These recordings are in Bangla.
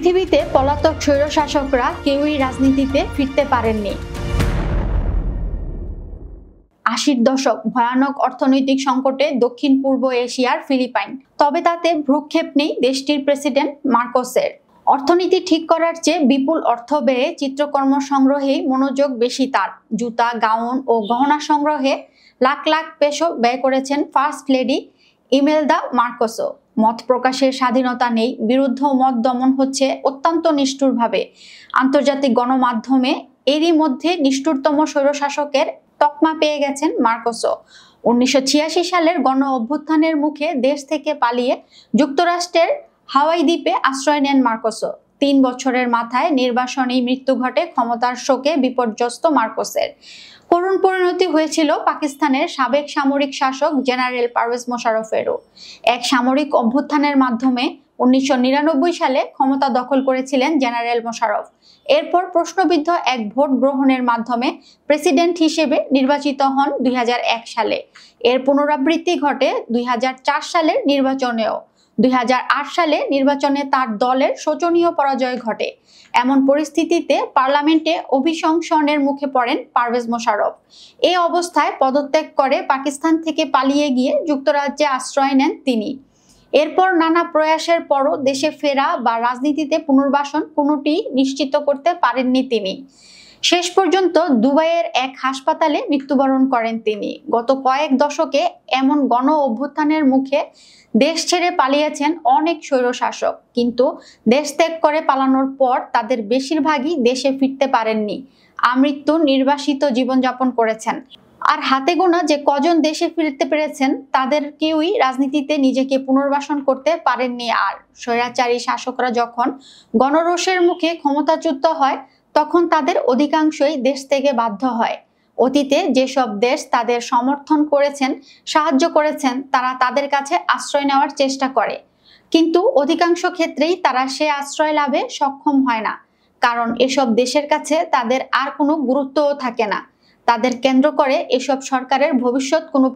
পৃথিবীতে পলাতক স্বৈরশাসকরা কেউই রাজনীতিতে ফিরতে পারেননি। ৮০ দশক ভয়ানক অর্থনৈতিক সংকটে দক্ষিণ পূর্ব এশিয়ার ফিলিপাইন, তবে তাতে ভ্রুক্ষেপ নেই দেশটির প্রেসিডেন্ট মার্কোসের। অর্থনীতি ঠিক করার চেয়ে বিপুল অর্থ ব্যয়ে চিত্রকর্ম সংগ্রহেই মনোযোগ বেশি তার। জুতা, গাউন ও গহনা সংগ্রহে লাখ লাখ পেসো ব্যয় করেছেন ফার্স্ট লেডি ইমেলদা মার্কোসো। মত প্রকাশের স্বাধীনতা নেই, বিরুদ্ধ মত দমন হচ্ছে অত্যন্ত নিষ্ঠুরভাবে। আন্তর্জাতিক গণমাধ্যমে এরই মধ্যে নিষ্ঠুরতম স্বৈরশাসকের তকমা পেয়ে গেছেন মার্কোসো। ১৯৮৬ সালের গণ অভ্যুত্থানের মুখে দেশ থেকে পালিয়ে যুক্তরাষ্ট্রের হাওয়াই দ্বীপে আশ্রয় নেন মার্কোসো। ৩ বছরের মাথায় নির্বাসনেই মৃত্যু ঘটে ক্ষমতার শোকে বিপর্যস্ত মার্কোসের। করুণ পরিণতি হয়েছিল পাকিস্তানের সাবেক সামরিক শাসক জেনারেল পারভেজ মোশাররফেরও। এক সামরিক অভ্যুত্থানের মাধ্যমে ১৯৯৯ সালে ক্ষমতা দখল করেছিলেন জেনারেল মোশাররফ। এরপর প্রশ্নবিদ্ধ এক ভোট গ্রহণের মাধ্যমে প্রেসিডেন্ট হিসেবে নির্বাচিত হন ২০০১ সালে। এর পুনরাবৃত্তি ঘটে ২০০৪ সালের নির্বাচনেও। ২০০৮ সালে নির্বাচনে তার দলের শোচনীয় পরাজয় ঘটে। এমন পরিস্থিতিতে পার্লামেন্টে অভিশংসনের মুখে পড়েন পারভেজ মোশাররফ। এই অবস্থায় পদত্যাগ করে পাকিস্তান থেকে পালিয়ে গিয়ে যুক্তরাজ্যে আশ্রয় নেন তিনি। এরপর নানা প্রয়াসের পরও দেশে ফেরা বা রাজনীতিতে পুনর্বাসন কোনোটি নিশ্চিত করতে পারেননি তিনি। শেষ পর্যন্ত দুবাইয়ের এক হাসপাতালে মৃত্যুবরণ করেন তিনি। গত কয়েক দশকে এমন গণ অভ্যুত্থানের মুখে দেশ ছেড়ে পালিয়েছেন অনেক স্বৈরশাসক, কিন্তু দেশ ত্যাগ করে পালানোর পর তাদের বেশিরভাগই দেশে ফিরতে পারেননি। আমৃত্যু নির্বাসিত জীবনযাপন করেছেন। আর হাতে গোনা যে কজন দেশে ফিরতে পেরেছেন তাদের কেউই রাজনীতিতে নিজেকে পুনর্বাসন করতে পারেননি। আর স্বৈরাচারী শাসকরা যখন গণরোষের মুখে ক্ষমতাচ্যুত হয় তখন তাদের অধিকাংশই দেশ থেকে বাধ্য হয়। অতীতে যেসব দেশ তাদের সমর্থন করেছেন, সাহায্য করেছেন, তারা তাদের কাছে আশ্রয় নেওয়ার চেষ্টা করে, কিন্তু অধিকাংশ ক্ষেত্রেই তারা সে আশ্রয় লাভে সক্ষম হয় না, কারণ এসব দেশের কাছে তাদের আর কোনো গুরুত্বও থাকে না। তাদের কেন্দ্র করে এসব সরকারের ভবিষ্যৎ কোনো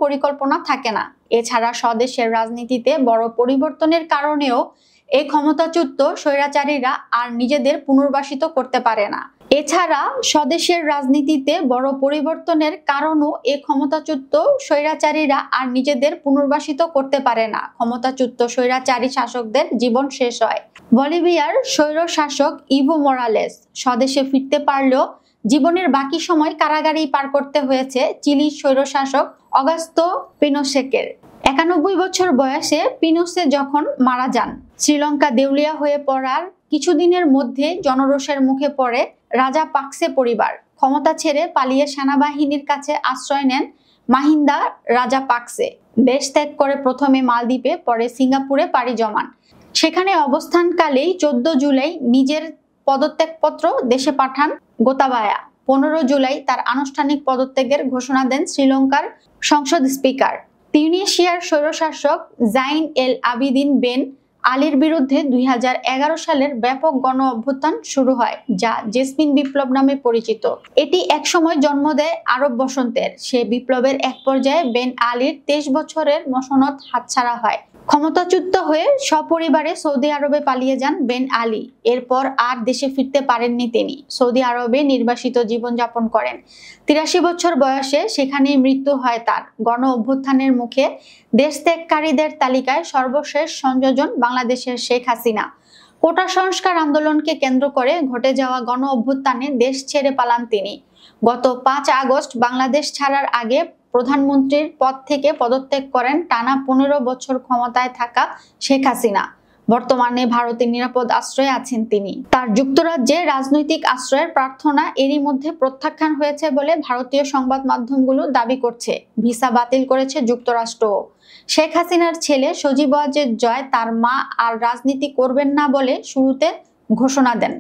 পরিকল্পনা থাকে না। এছাড়া স্বদেশের রাজনীতিতে বড় পরিবর্তনের কারণেও এই ক্ষমতাচ্যুত স্বৈরাচারীরা আর নিজেদের পুনর্বাসিত করতে পারে না। ক্ষমতাচ্যুত স্বৈরাচারী শাসকদের জীবন শেষ হয়। বলিভিয়ার স্বৈরশাসক ইভো মোরালেস স্বদেশে ফিরতে পারলেও জীবনের বাকি সময় কারাগারেই পার করতে হয়েছে চিলির স্বৈরশাসক অগাস্তো পিনোশেকের। ৯১ বছর বয়সে পিনোশে যখন মারা যান, শ্রীলঙ্কা দেউলিয়া হয়ে পড়ার কিছুদিনের মধ্যে জনরোষের মুখে পড়ে রাজা পাকসে পরিবার। ক্ষমতা ছেড়ে পালিয়ে সেনাবাহিনীর কাছে আশ্রয় নেন মাহিন্দা রাজাপাকসে। দেশ ত্যাগ করে প্রথমে মালদ্বীপে, পরে সিঙ্গাপুরে পাড়ি জমান। সেখানে অবস্থানকালেই ১৪ জুলাই নিজের পদত্যাগপত্র দেশে পাঠান গোতাবায়া। ১৫ জুলাই তার আনুষ্ঠানিক পদত্যাগের ঘোষণা দেন শ্রীলঙ্কার সংসদ স্পিকার। তিউনিসিয়ার স্বৈরশাসক জাইন এল আবিদিন বেন আলীর বিরুদ্ধে ২০১১ সালের ব্যাপক গণ অভ্যুত্থান শুরু হয়, যা জেসমিন বিপ্লব নামে পরিচিত। এটি একসময় জন্ম দেয় আরব বসন্তের। সে বিপ্লবের এক পর্যায়ে বেন আলীর ২৩ বছরের মসনদ হাতছাড়া হয়। ক্ষমতাচ্যুত হয়ে সপরিবারে সৌদি আরবে পালিয়ে যান বেন আলী। এরপর আর দেশে ফিরতে পারেননি তিনি। সৌদি আরবে নির্বাসিত জীবনযাপন করেন। ৮৩ বছর বয়সে সেখানেই মৃত্যু হয় তার। গণ অভ্যুত্থানের মুখে দেশ ত্যাগকারীদের তালিকায় সর্বশেষ সংযোজন বাংলাদেশের শেখ হাসিনা। কোটা সংস্কার আন্দোলনকে কেন্দ্র করে ঘটে যাওয়া গণ অভ্যুত্থানে দেশ ছেড়ে পালান তিনি। গত ৫ আগস্ট বাংলাদেশ ছাড়ার আগে প্রধানমন্ত্রীর পদ থেকে পদত্যাগ করেন টানা ১৫ বছর ক্ষমতায় থাকা শেখ হাসিনা। বর্তমানে ভারতের নিরাপদ আশ্রয়ে আছেন তিনি। তার যুক্তরাজ্যে রাজনৈতিক আশ্রয়ের প্রার্থনা এরই মধ্যে প্রত্যাখ্যান হয়েছে বলে ভারতীয় সংবাদ মাধ্যমগুলো দাবি করছে। ভিসা বাতিল করেছে যুক্তরাষ্ট্রও। শেখ হাসিনার ছেলে সজীব ওয়াজেদ জয় তার মা আর রাজনীতি করবেন না বলে শুরুতে ঘোষণা দেন।